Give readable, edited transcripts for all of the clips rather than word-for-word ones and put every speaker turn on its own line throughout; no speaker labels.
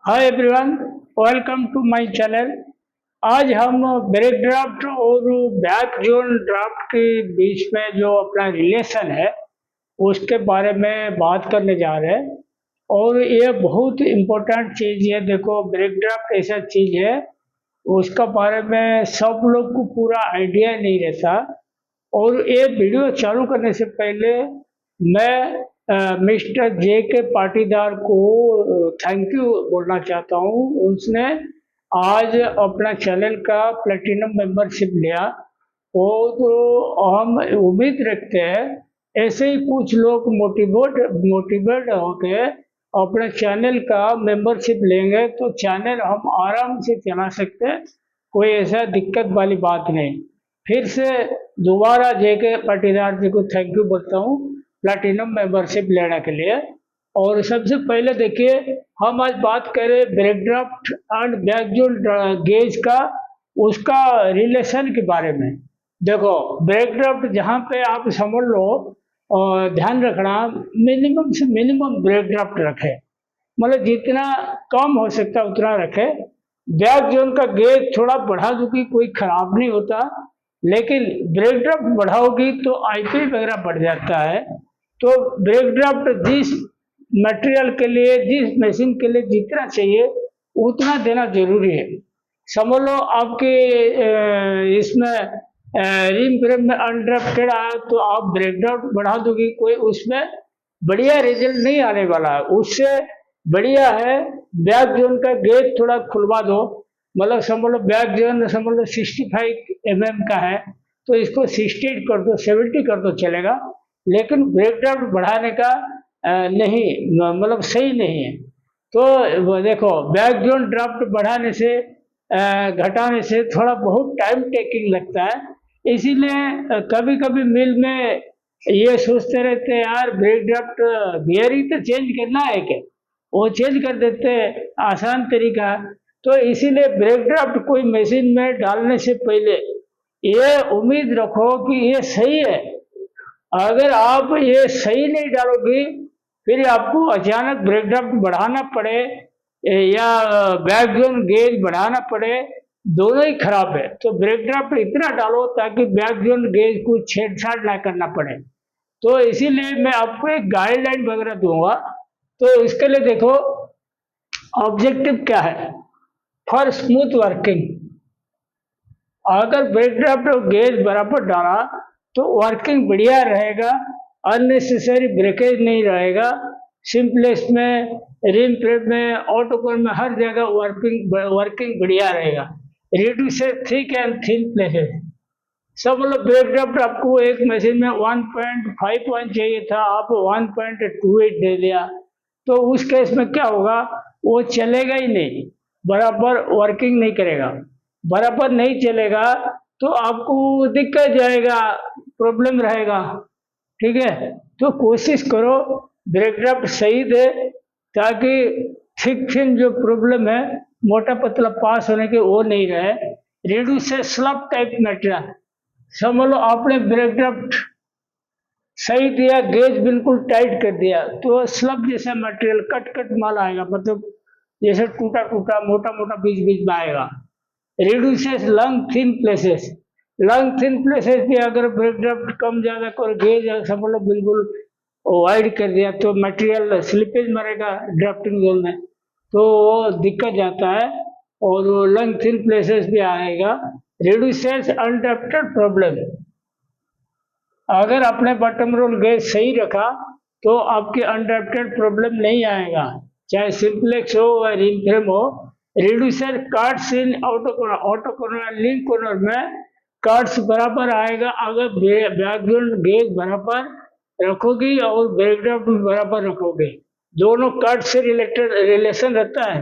Hi everyone, welcome to my channel. आज हम break draft और बैक जोन ड्राफ्ट के बीच में जो अपना रिलेशन है उसके बारे में बात करने जा रहे हैं। और ये बहुत इम्पोर्टेंट चीज़ है। देखो, ब्रेक ड्राफ्ट ऐसा चीज़ है, उसका बारे में सब लोग को पूरा आइडिया नहीं रहता। और ये वीडियो चालू करने से पहले मैं मिस्टर जे के पाटीदार को थैंक यू बोलना चाहता हूँ। उसने आज अपना चैनल का प्लेटिनम मेंबरशिप लिया। वो तो हम उम्मीद रखते हैं ऐसे ही कुछ लोग मोटिवेट होके अपने चैनल का मेंबरशिप लेंगे तो चैनल हम आराम से चला सकते हैं। कोई ऐसा दिक्कत वाली बात नहीं। फिर से दोबारा जे के पाटीदार जी को थैंक यू बोलता हूँ प्लैटिनम मेंबरशिप लेने के लिए। और सबसे पहले देखिए, हम आज बात करें ब्रेक ड्राफ्ट एंड बैकजोन गेज का, उसका रिलेशन के बारे में। देखो, ब्रेक ड्राफ्ट जहाँ पे आप समझ लो, ध्यान रखना, मिनिमम से मिनिमम ब्रेक ड्राफ्ट रखे, मतलब जितना कम हो सकता है उतना रखे। बैक जोन का गेज थोड़ा बढ़ा दूंगी, कोई खराब नहीं होता, लेकिन ब्रेक ड्राफ्ट बढ़ाओगी तो आईपी वगैरह बढ़ जाता है। तो ब्रेक ड्राफ्ट जिस मटेरियल के लिए, जिस मशीन के लिए जितना चाहिए उतना देना जरूरी है। समझ लो आपके इसमें रिम फ्रेम में अनड्राफ्टेड आया तो आप ब्रेक ड्राफ्ट बढ़ा दोगे, कोई उसमें बढ़िया रिजल्ट नहीं आने वाला है। उससे बढ़िया है बैक जोन का गेज थोड़ा खुलवा दो। मतलब समझ लो बैक जोन समझ लो 65 का है तो इसको 68 कर दो, 70 कर दो, चलेगा। लेकिन ब्रेक ड्राफ्ट बढ़ाने का नहीं, मतलब सही नहीं है। तो देखो, बैक जोन ड्राफ्ट बढ़ाने से घटाने से थोड़ा बहुत टाइम टेकिंग लगता है। इसीलिए कभी कभी मिल में ये सोचते रहते हैं यार ब्रेक ड्राफ्ट बियरिंग तो चेंज करना है क्या, वो चेंज कर देते हैं, आसान तरीका। तो इसीलिए ब्रेक ड्राफ्ट कोई मशीन में डालने से पहले ये उम्मीद रखो कि ये सही है। अगर आप ये सही नहीं डालोगे फिर आपको अचानक ब्रेक ड्राफ्ट बढ़ाना पड़े या बैक जोन गेज बढ़ाना पड़े, दोनों ही खराब है। तो ब्रेक ड्राफ्ट इतना डालो ताकि बैक जोन गेज को छेड़छाड़ ना करना पड़े। तो इसीलिए मैं आपको एक गाइडलाइन वगैरह दूंगा। तो इसके लिए देखो, ऑब्जेक्टिव क्या है फॉर स्मूथ वर्किंग। अगर ब्रेक ड्राफ्ट और गेज बराबर डाला तो वर्किंग बढ़िया रहेगा, अननेसेसरी ब्रेकेज नहीं रहेगा। सिंपलेस में, रिम फ्रेम में, ऑटोकोर में, हर जगह वर्किंग बढ़िया रहेगा। Reduce thick and thin places. सब मतलब ब्रेक ड्राफ्ट आपको एक मशीन में 1.5 पॉइंट चाहिए था, आप 1.28 दे दिया, तो उस केस में क्या होगा, वो चलेगा ही नहीं, बराबर वर्किंग नहीं करेगा। बराबर नहीं चलेगा तो आपको दिक्कत जाएगा, प्रॉब्लम रहेगा। ठीक है, तो कोशिश करो ब्रेक ड्राफ्ट सही दे ताकि थिक थिन जो प्रॉब्लम है, मोटा पतला पास होने के, वो नहीं रहे। Reduce slub type material. समझ लो आपने ब्रेक ड्राफ्ट सही दिया, गेज बिल्कुल टाइट कर दिया, तो स्लब जैसा मटेरियल कट कट माल आएगा, मतलब जैसे टूटा टूटा मोटा मोटा बीच बीच में आएगा। Reduces lung thin places. Lung thin places भी अगर ब्रेक ड्राफ्ट कम ज्यादा कर गेज समझ लो बिल्कुल वाइड कर दिया तो मटेरियल स्लिपेज मरेगा ड्राफ्टिंग जोन में, तो वो दिक्कत जाता है और लंग थिन प्लेसेस भी आएगा। Reduces undrafted problem. अगर आपने बॉटम रोल गेज सही रखा तो आपके अनड्राफ्टेड प्रॉब्लम नहीं आएगा, चाहे सिंप्लेक्स हो या रिम फ्रेम हो। Reducer cards in auto corner, link corner में कार्ड्स बराबर आएगा अगर बैकग्राउंड गेज बराबर रखोगी और ब्रेक ड्राफ्ट बराबर रखोगे, दोनों कार्ड से रिलेटेड रिलेशन रहता है।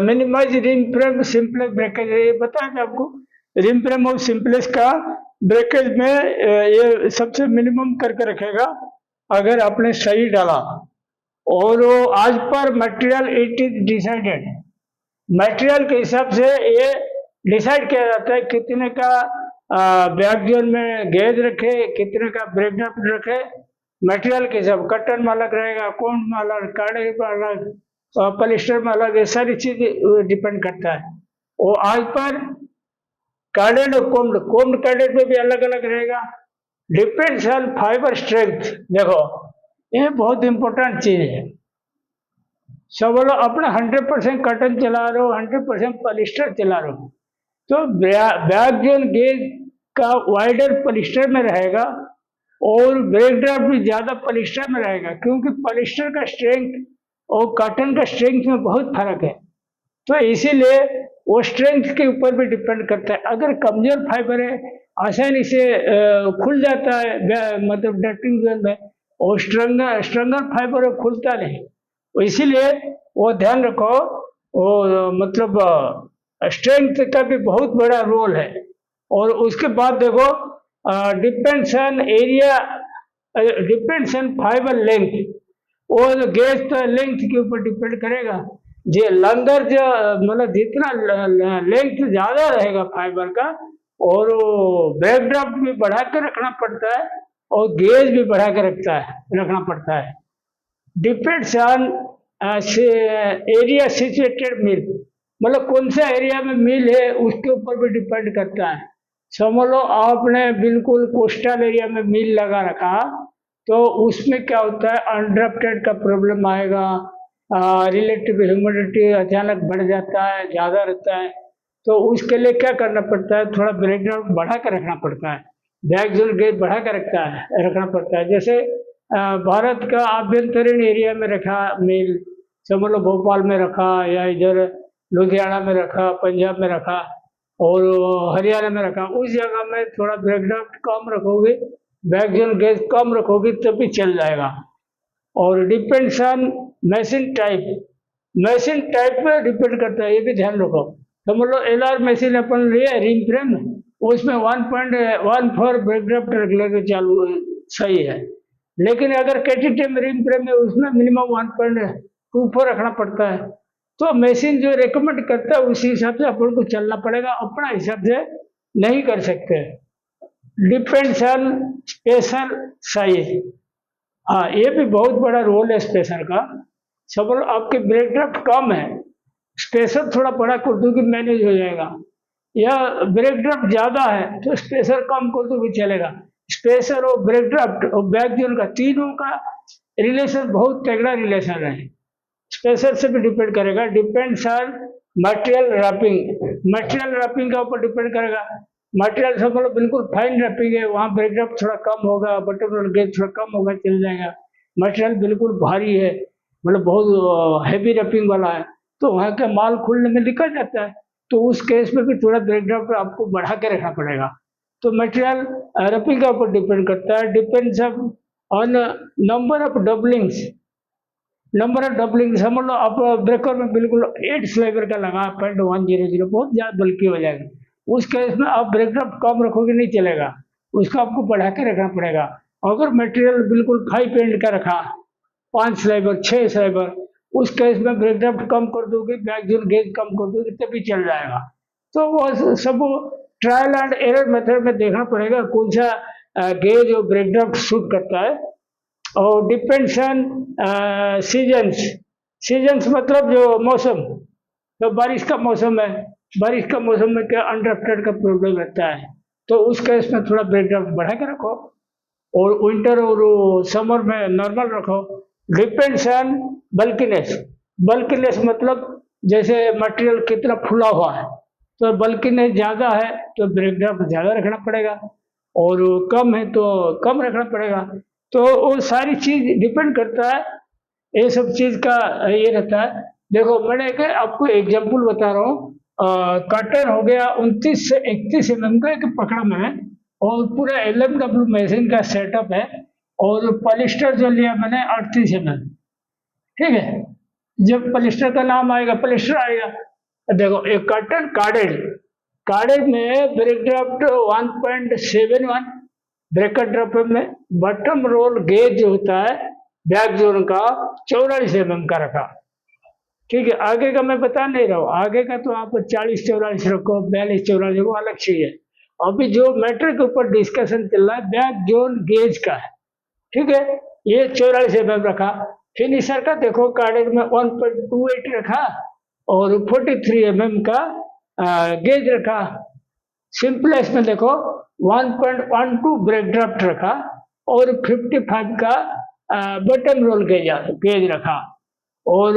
Minimize rim frame simplex breakage, ये बताया था आपको। रिम फ्रेम और सिंप्लेक्स का ब्रेकेज में ये सबसे मिनिमम करके रखेगा अगर आपने सही डाला। और आज पर material it is decided. Material के हिसाब से ये डिसाइड किया जाता है कितने का बैक जोन में गेज रखे, कितने का ब्रेक ड्राफ्ट रखे। मटेरियल के हिसाब, कटन अलग रहेगा, कौन अलग, कार्ड अलग, पॉलिस्टर में अलग है, सारी चीज डिपेंड करता है। और आज पर कार्डेड और कोम्ड कार्डेड में भी अलग अलग रहेगा। Depends on fibre strength. देखो ये बहुत इंपॉर्टेंट चीज है। सब बोलो अपना 100% कॉटन चला रहे हो, 100% पॉलिस्टर चला रहे हो, तो बैक जोन गेज का वाइडर पॉलिस्टर में रहेगा और ब्रेक ड्राफ्ट भी ज्यादा पॉलिस्टर में रहेगा, क्योंकि पॉलिस्टर का स्ट्रेंथ और कॉटन का स्ट्रेंथ में बहुत फर्क है। तो इसीलिए वो स्ट्रेंथ के ऊपर भी डिपेंड करता है। अगर कमजोर फाइबर है, आसानी से खुल जाता है, मतलब डटिंग जोन में, और स्ट्रंगर फाइबर खुलता नहीं। तो इसीलिए वो ध्यान रखो, वो मतलब स्ट्रेंथ का भी बहुत बड़ा रोल है। और उसके बाद देखो depends on area, depends on fibre length. और गेज तो लेंथ के ऊपर डिपेंड करेगा। जो लंगर जो मतलब जितना लेंथ ज्यादा रहेगा फाइबर का, और बैक ड्राफ्ट भी बढ़ा के रखना पड़ता है और गेज भी बढ़ा के रखना पड़ता है। डिपेंड्स ऑन एरिया सिचुएटेड मिल, मतलब कौन सा एरिया में मिल है उसके ऊपर भी डिपेंड करता है। समझ लो आपने बिल्कुल कोस्टल एरिया में मिल लगा रखा, तो उसमें क्या होता है, अनड्रफ्टेड का प्रॉब्लम आएगा, रिलेटिव ह्यूमिडिटी अचानक बढ़ जाता है, ज़्यादा रहता है। तो उसके लिए क्या करना पड़ता है, थोड़ा ब्रेकडाउन बढ़ा कर रखना पड़ता है, बैक जोन गेज बढ़ा कर रखना पड़ता है। जैसे भारत का आभ्यंतरीण एरिया में रखा मिल, समझ लो भोपाल में रखा, या इधर लुधियाना में रखा, पंजाब में रखा, और हरियाणा में रखा, उस जगह में थोड़ा ब्रेकडाउन कम रखोगे, बैक जोन गेज कम रखोगे तभी चल जाएगा। और depends on machine type, machine type पे डिपेंड करता है, ये भी ध्यान रखो। समझ लो LR मशीन अपन लिए रिंग फ्रेम, उसमें 1.14 ब्रेकड्राफ्ट रेगुलेटर चालू सही है। लेकिन अगर KTTM रिंग फ्रेम है, उसमें मिनिमम 1.24 रखना पड़ता है। तो मशीन जो रिकमेंड करता है उसी हिसाब से अपन को चलना पड़ेगा, अपना हिसाब से नहीं कर सकते। Depends on special size. हाँ, ये भी बहुत बड़ा रोल है स्पेसर का। सपोज आपके ब्रेक ड्राफ्ट कम है, स्पेसर थोड़ा बड़ा कर दो कि मैनेज हो जाएगा, या ब्रेक ड्राफ्ट ज्यादा है तो स्पेसर कम कर दो भी चलेगा। स्पेसर और ब्रेक ड्राफ्ट और बैक जोन का तीनों का रिलेशन बहुत तगड़ा रिलेशन है। स्पेसर से भी डिपेंड करेगा। Depends on material wrapping, material wrapping का ऊपर डिपेंड करेगा। मटेरियल सब मतलब बिल्कुल फाइन रैपिंग है, वहाँ ब्रेक ड्राफ्ट थोड़ा कम होगा, बटन गेज थोड़ा कम होगा, चल जाएगा। मटेरियल बिल्कुल भारी है, मतलब बहुत हैवी रैपिंग वाला है, तो वहाँ का माल खुलने में दिक्कत जाता है, तो उस केस में भी थोड़ा ब्रेक ड्राफ्ट आपको बढ़ा के रखना पड़ेगा। तो मटेरियल रैपिंग का ऊपर डिपेंड करता है। Depends on number of doublings, number of doubling. समझ लो आप ब्रेकर में बिल्कुल 8 स्लाइबर का लगा 0.100, बहुत ज्यादा बल्कि हो जाएगा। उस केस में आप ब्रेक ड्राफ्ट कम रखोगे नहीं चलेगा, उसको आपको बढ़ा के रखना पड़ेगा। अगर मटेरियल बिल्कुल 5 एंड का रखा, 5 स्लाइबर 6 स्लाइबर, उस केस में ब्रेक ड्राफ्ट कम कर दोगे, बैक जोन गेज कम कर दोगे तभी चल जाएगा। तो वो सब ट्रायल एंड एरर मेथड में देखना पड़ेगा कौन सा गेज और ब्रेक ड्राफ्ट सूट करता है। और डिपेंड्स ऑन सीजन्स, सीजन्स मतलब जो मौसम, तो बारिश का मौसम है, बारिश का मौसम में क्या अनड्रफ्टेड का प्रॉब्लम रहता है, तो उस केस में थोड़ा ब्रेक ड्राफ्ट बढ़ा के रखो, और विंटर और समर में नॉर्मल रखो। डिपेंड्स ऑन बल्कीनेस, बल्कीनेस मतलब जैसे मटेरियल कितना फुला हुआ है, तो बल्कीनेस ज़्यादा है तो ब्रेक ड्राफ्ट ज़्यादा रखना पड़ेगा, और कम है तो कम रखना पड़ेगा। तो वो सारी चीज डिपेंड करता है, ये सब चीज का ये रहता है। देखो मैंने एक आपको एग्जांपल बता रहा हूँ, कॉटन हो गया 29 से 31 mm का एक पकड़ा मैंने, और पूरा LMW मशीन का सेटअप है, और पॉलिस्टर जो लिया मैंने 38 mm। ठीक है, जब पॉलिस्टर का नाम आएगा पॉलिस्टर आएगा। देखो एक कॉटन कार्डेड, कार्डेड में ब्रेक ड्राफ्ट 1.71 ब्रेकर ड्रॉप में, बटम रोल गेज जो होता है बैक जोन का 44 mm का रखा। ठीक है, आगे का मैं बता नहीं रहा हूँ, आगे का तो आप 40-44 रखो, 42-44 वो अलग चीज है। अभी जो मैटर के ऊपर डिस्कशन चल रहा है बैक जोन गेज का है। ठीक है, ये 44 mm रखा। फिनिशर का देखो कार्डिक में 1.28 रखा और 43 का गेज रखा। सिंपलेस्ट में देखो 1.12 ब्रेक ड्राफ्ट रखा और 55 का बटन रोल गेज रखा। और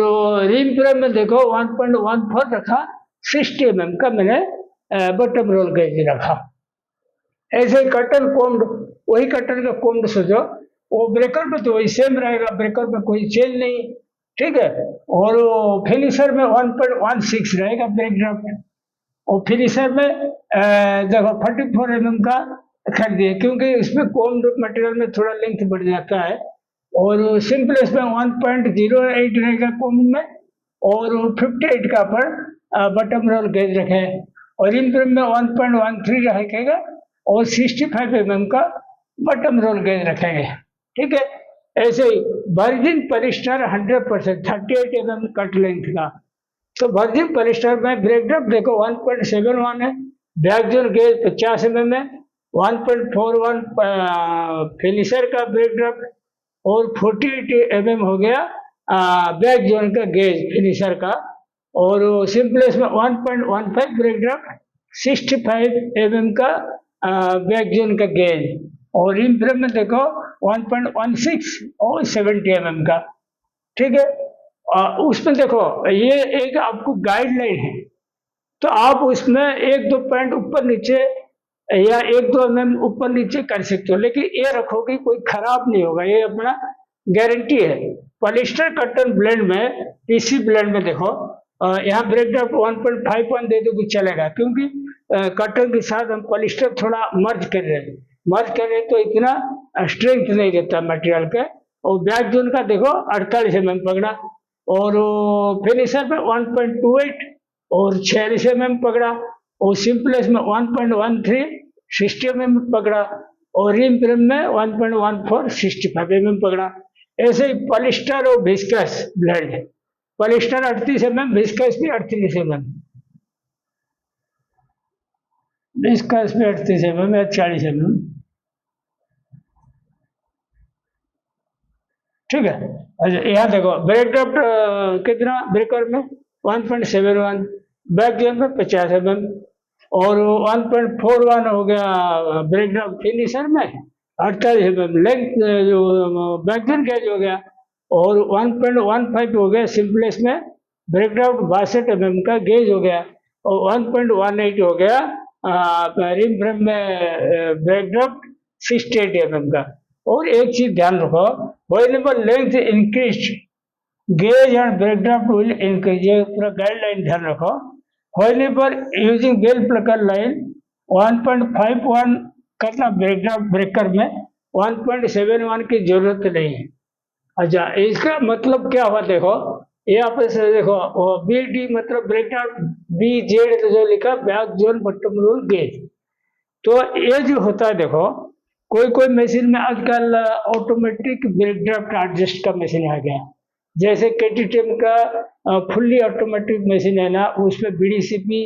रिम फ्रेम में देखो 1.14 रखा, 60 का मैंने बटन रोल गेज रखा। ऐसे कटन कोम्ड, वही कटन का कोम्ड सोचो, वो ब्रेकर में तो वही सेम रहेगा, ब्रेकर में कोई चेंज नहीं, ठीक है। और फिनिशर में 1.16 रहेगा ब्रेक ड्राफ्ट। और फिनिशर में देखो 44 का कर दिए, क्योंकि इसमें कोम्ड मटेरियल में थोड़ा लेंथ बढ़ जाता है। और सिंपलेस्ट में 1.08 रहेगा कोम्ड में और 58 का पर बटन रोल गेज रखे। और इम्प्रेम में 1.13 रखेगा और 65 का बटन रोल गेज रखेंगे, ठीक है। ऐसे ही वर्जिन पॉलिस्टर 100% 38 कट लेंथ का। तो वर्जिन पॉलिस्टर में ब्रेक ड्राफ्ट देखो 1.71 है, बैक जोन गेज 50 है, 1.41 फिनिशर का ब्रेक ड्राफ्ट और 48 हो गया बैक जोन का गेज फिनिशर का। और सिंपलेस में 1.15 ब्रेक ड्राफ्ट, 65 का बैक जोन का गेज। और रिम फ्रेम में देखो 1.16 और 70 का, ठीक है। उसमें देखो ये एक आपको गाइडलाइन है, तो आप उसमें 1-2 पॉइंट ऊपर नीचे या 1-2 ऊपर नीचे कर सकते हो, लेकिन ये रखो कि कोई खराब नहीं होगा, ये अपना गारंटी है। पॉलिस्टर कटन ब्लेंड में, पीसी ब्लेंड में देखो यहाँ ब्रेक ड्राफ्ट 1.51 दे दो कुछ चलेगा, क्योंकि कटन के साथ हम पॉलिस्टर थोड़ा मर्ज कर रहे हैं, तो इतना स्ट्रेंथ नहीं देता मटेरियल के। और बैक जोन का देखो 48 पकड़ा और फिनिशर में 1.28 और 46 पकड़ा। और सिंपलेस में 1.13 60 पकड़ा और रिम फ्रेम में 1.14 65 पकड़ा। ऐसे ही पॉलिस्टर और विस्कस ब्लेंड, पॉलिस्टर 38 विस्कस भी 38 विस्कस में 38 या 40 ठीक है। अच्छा यहाँ देखो ब्रेक ड्राफ्ट कितना ब्रेकर में 1.71, बैक जोन में 50 और 1.41 हो गया ब्रेक ड्राफ्ट फिनिशर में 48 लेंथ जो बैक जोन गेज हो गया। और 1.15 हो गया सिंपलेस में ब्रेक ड्राफ्ट 62 का गेज हो गया। और 1.18 हो गया रिम फ्रेम में ब्रेक ड्राफ्ट 68 का। और एक चीज ध्यान रखो, variable length increase gauge and break draft will increase, ये पूरा गाइडलाइन ध्यान रखो। Variable using bell plucker line 1.51 करना ब्रेक ड्राफ्ट ब्रेकर में, 1.71 की जरूरत नहीं है। अच्छा इसका मतलब क्या हुआ देखो, ये आप से देखो बी डी मतलब ब्रेक ड्राफ्ट, बी जेड जो लिखा back zone bottom roll gauge. तो ये जो होता है देखो, कोई मशीन में आजकल ऑटोमेटिक ब्रेक ड्राफ्ट एडजस्ट का मशीन आ गया, जैसे केटीएम का फुल्ली ऑटोमेटिक मशीन है ना, उसमें बीडीसीपी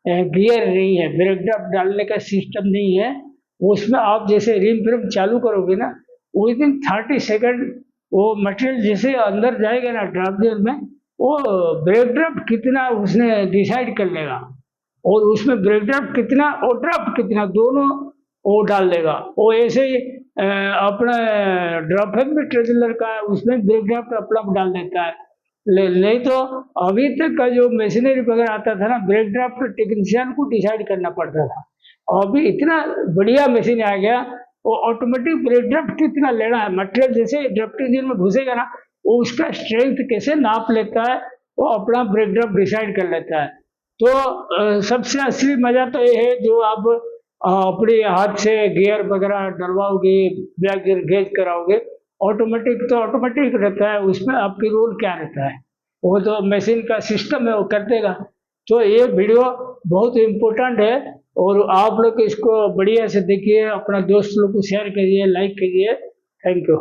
गियर नहीं है, ब्रेक ड्राफ्ट डालने का सिस्टम नहीं है। उसमें आप जैसे रिम फ्रेम चालू करोगे ना, विद इन 30 सेकेंड वो मटेरियल जैसे अंदर जाएगा ना ड्राफ्ट जोन में, वो ब्रेक ड्राफ्ट कितना उसने डिसाइड कर लेगा, और उसमें ब्रेक ड्राफ्ट कितना और ड्राफ्ट कितना दोनों वो डाल देगा। वो ऐसे ही अपना ड्रॉपहेड में ट्रेजलर का है, उसमें ब्रेक ड्राफ्ट अपना डाल देता है। नहीं तो अभी तक का जो मशीनरी वगैरह आता था ना, ब्रेक ड्राफ्ट टेक्नीशियन को डिसाइड करना पड़ता था। अभी इतना बढ़िया मशीन आ गया, वो ऑटोमेटिक ब्रेक ड्राफ्ट कितना लेना है, मटेरियल जैसे ड्राफ्ट इंजन में घुसेगा ना, वो उसका स्ट्रेंथ कैसे नाप लेता है, वो अपना ब्रेक ड्राफ्ट डिसाइड कर लेता है। तो सबसे असली मजा तो ये है जो आप अपने हाथ से गियर वगैरह डलवाओगे, बैक गियर गेज कराओगे, ऑटोमेटिक तो ऑटोमेटिक रहता है, उसमें आपकी रोल क्या रहता है, वो तो मशीन का सिस्टम है वो कर देगा। तो ये वीडियो बहुत इम्पोर्टेंट है और आप लोग इसको बढ़िया से देखिए, अपना दोस्त लोग को शेयर करिए, लाइक करिए। Thank you.